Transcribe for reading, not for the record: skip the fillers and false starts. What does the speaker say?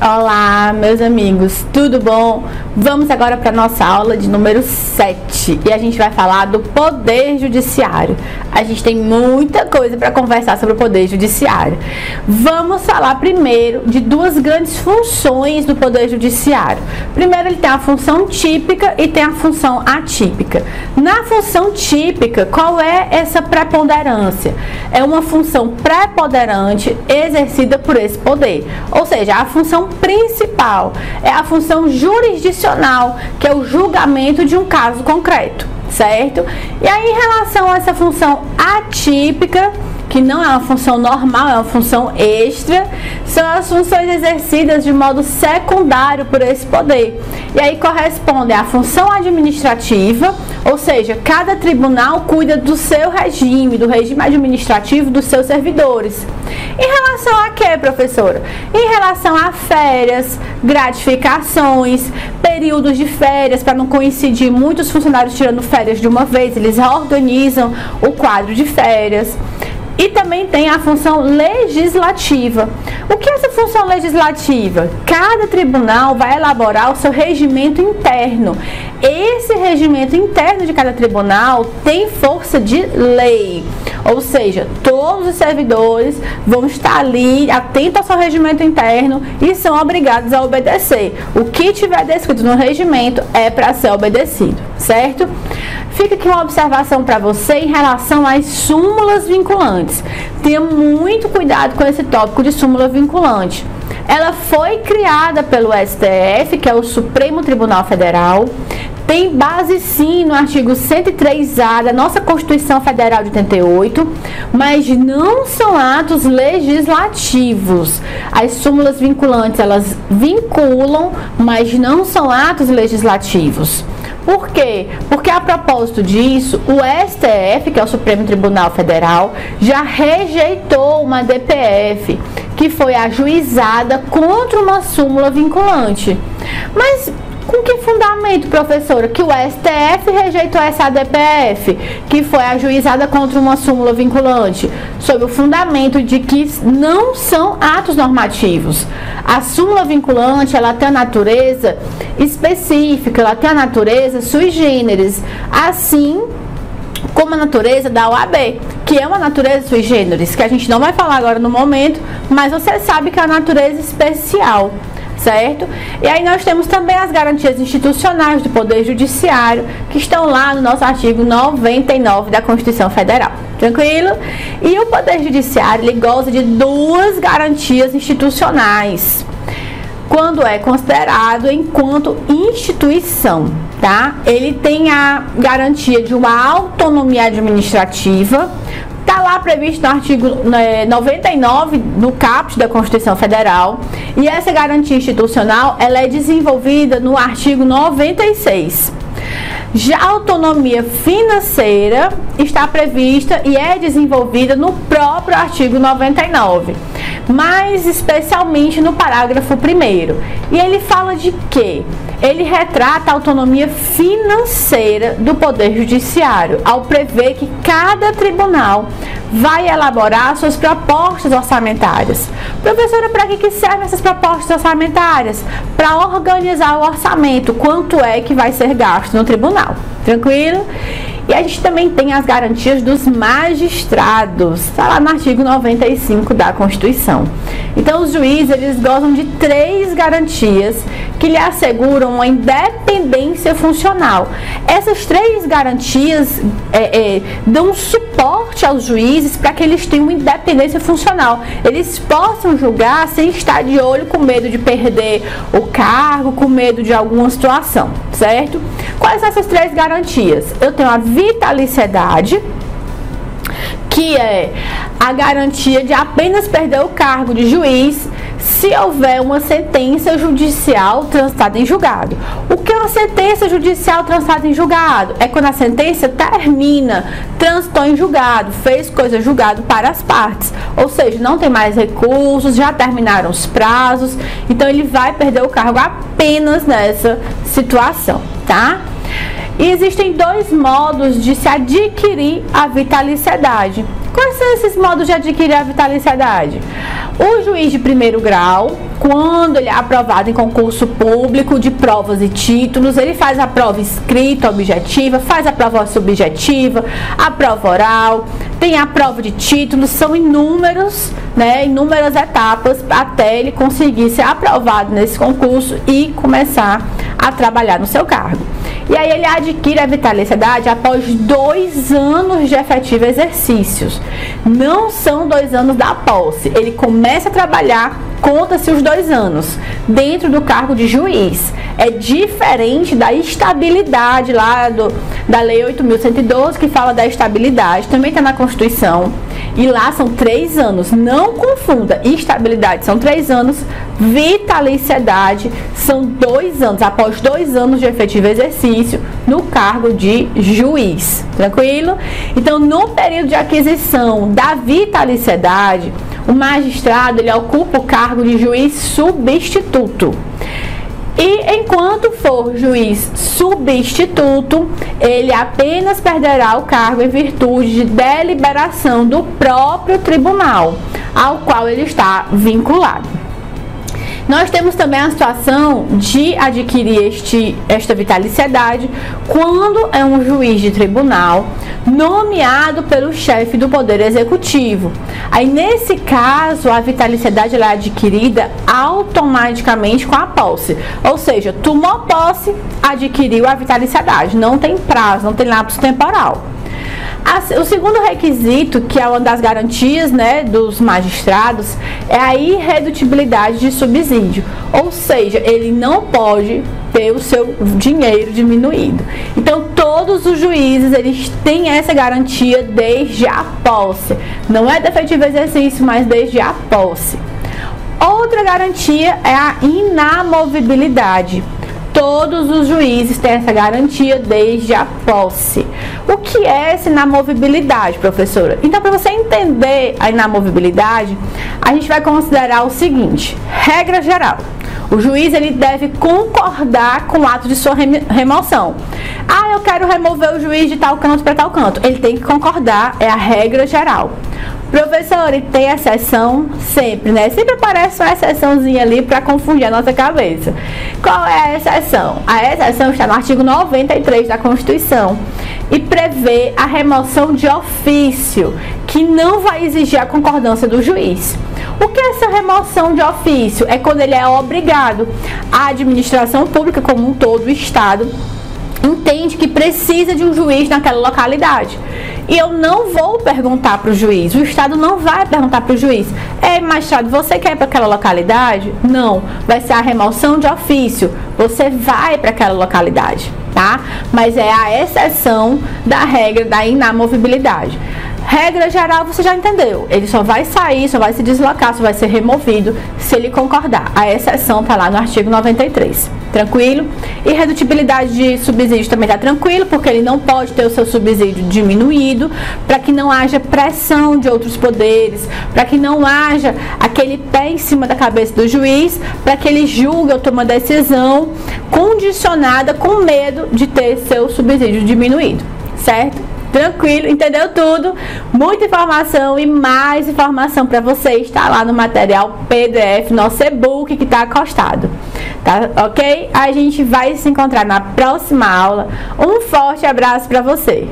Olá, meus amigos, tudo bom? Vamos agora para a nossa aula de número 7 e a gente vai falar do Poder Judiciário. A gente tem muita coisa para conversar sobre o Poder Judiciário. Vamos falar primeiro de duas grandes funções do Poder Judiciário. Primeiro, ele tem a função típica e tem a função atípica. Na função típica, qual é essa preponderância? É uma função preponderante exercida por esse poder, ou seja, a função principal é a função jurisdicional, que é o julgamento de um caso concreto, certo? E aí, em relação a essa função atípica, que não é uma função normal, é uma função extra, são as funções exercidas de modo secundário por esse poder. E aí corresponde à função administrativa, ou seja, cada tribunal cuida do seu regime, do regime administrativo dos seus servidores. Em relação a quê, professora? Em relação a férias, gratificações, períodos de férias, para não coincidir muitos funcionários tirando férias de uma vez, eles organizam o quadro de férias. E também tem a função legislativa. O que é essa função legislativa? Cada tribunal vai elaborar o seu regimento interno. Esse regimento interno de cada tribunal tem força de lei. Ou seja, todos os servidores vão estar ali atentos ao seu regimento interno e são obrigados a obedecer. O que tiver descrito no regimento é para ser obedecido, certo? Fica aqui uma observação para você em relação às súmulas vinculantes. Tenha muito cuidado com esse tópico de súmula vinculante. Ela foi criada pelo STF, que é o Supremo Tribunal Federal. Tem base sim no artigo 103A da nossa Constituição Federal de 88, mas não são atos legislativos. As súmulas vinculantes, elas vinculam, mas não são atos legislativos. Por quê? Porque a propósito disso, o STF, que é o Supremo Tribunal Federal, já rejeitou uma DPF que foi ajuizada contra uma súmula vinculante. Mas com que fundamento, professora, que o STF rejeitou essa DPF, que foi ajuizada contra uma súmula vinculante? Sob o fundamento de que não são atos normativos. A súmula vinculante, ela tem a natureza específica, ela tem a natureza sui generis, assim como a natureza da OAB, que é uma natureza sui generis, que a gente não vai falar agora no momento, mas você sabe que é a natureza especial, certo? E aí nós temos também as garantias institucionais do Poder Judiciário, que estão lá no nosso artigo 99 da Constituição Federal. Tranquilo? E o Poder Judiciário, ele goza de duas garantias institucionais quando é considerado enquanto instituição, tá? Ele tem a garantia de uma autonomia administrativa. Está lá previsto no artigo 99 no caput da Constituição Federal, e essa garantia institucional ela é desenvolvida no artigo 96. Já a autonomia financeira está prevista e é desenvolvida no próprio artigo 99, mais especialmente no parágrafo 1º. E ele fala de quê? Ele retrata a autonomia financeira do Poder Judiciário, ao prever que cada tribunal vai elaborar suas propostas orçamentárias. Professora, para que servem essas propostas orçamentárias? Para organizar o orçamento, quanto é que vai ser gasto no tribunal. Tranquilo? E a gente também tem as garantias dos magistrados, está lá no artigo 95 da Constituição. Então, os juízes, eles gozam de 3 garantias que lhe asseguram uma independência funcional. Essas 3 garantias dão suporte aos juízes para que eles tenham uma independência funcional. Eles possam julgar sem estar de olho, com medo de perder o cargo, com medo de alguma situação, certo? Quais são essas 3 garantias? Eu tenho a vitaliciedade, que é a garantia de apenas perder o cargo de juiz se houver uma sentença judicial transitada em julgado. O que é uma sentença judicial transitada em julgado? É quando a sentença termina, transitou em julgado, fez coisa julgado para as partes, ou seja, não tem mais recursos, já terminaram os prazos, então ele vai perder o cargo apenas nessa situação, tá? E existem dois modos de se adquirir a vitaliciedade. Quais são esses modos de adquirir a vitaliciedade? O juiz de primeiro grau, quando ele é aprovado em concurso público de provas e títulos, ele faz a prova escrita objetiva, faz a prova subjetiva, a prova oral, tem a prova de títulos, são inúmeras etapas até ele conseguir ser aprovado nesse concurso e começar a trabalhar no seu cargo. E aí ele adquire a vitaliciedade após 2 anos de efetivo exercícios. Não são 2 anos da posse. Ele começa a trabalhar, conta-se os 2 anos, dentro do cargo de juiz. É diferente da estabilidade lá da Lei 8.112, que fala da estabilidade, também está na Constituição. E lá são 3 anos. Não confunda, estabilidade são 3 anos, vitaliciedade são 2 anos, após 2 anos de efetivo exercício no cargo de juiz. Tranquilo? Então, no período de aquisição da vitaliciedade, o magistrado ele ocupa o cargo de juiz substituto. E enquanto for juiz substituto, ele apenas perderá o cargo em virtude de deliberação do próprio tribunal ao qual ele está vinculado. Nós temos também a situação de adquirir esta vitaliciedade quando é um juiz de tribunal nomeado pelo chefe do Poder Executivo. Aí, nesse caso, a vitaliciedade ela é adquirida automaticamente com a posse. Ou seja, tomou posse, adquiriu a vitaliciedade. Não tem prazo, não tem lapso temporal. O segundo requisito, que é uma das garantias dos magistrados, é a irredutibilidade de subsídio, ou seja, ele não pode ter o seu dinheiro diminuído. Então, todos os juízes eles têm essa garantia desde a posse. Não é do efetivo exercício, mas desde a posse. Outra garantia é a inamovibilidade. Todos os juízes têm essa garantia desde a posse. O que é essa inamovibilidade, professora? Então, para você entender a inamovibilidade, a gente vai considerar o seguinte: regra geral. O juiz ele deve concordar com o ato de sua remoção. Eu quero remover o juiz de tal canto para tal canto. Ele tem que concordar, é a regra geral. Professor, e tem exceção? Sempre, né? Sempre aparece uma exceçãozinha ali para confundir a nossa cabeça. Qual é a exceção? A exceção está no artigo 93 da Constituição e prevê a remoção de ofício, que não vai exigir a concordância do juiz. O que é essa remoção de ofício? É quando ele é obrigado. A administração pública como um todo, o Estado, entende que precisa de um juiz naquela localidade. E eu não vou perguntar para o juiz, o Estado não vai perguntar para o juiz: magistrado, você quer ir para aquela localidade? Não, vai ser a remoção de ofício, você vai para aquela localidade, tá? Mas é a exceção da regra da inamovibilidade. Regra geral, você já entendeu. Ele só vai sair, só vai se deslocar, só vai ser removido se ele concordar. A exceção está lá no artigo 93. Tranquilo? Irredutibilidade de subsídio também está tranquilo, porque ele não pode ter o seu subsídio diminuído, para que não haja pressão de outros poderes, para que não haja aquele pé em cima da cabeça do juiz, para que ele julgue ou tome uma decisão condicionada com medo de ter seu subsídio diminuído. Certo? Tranquilo, entendeu tudo? Muita informação e mais informação para você está lá no material PDF, nosso e-book que está acostado, tá? Ok? A gente vai se encontrar na próxima aula. Um forte abraço para você.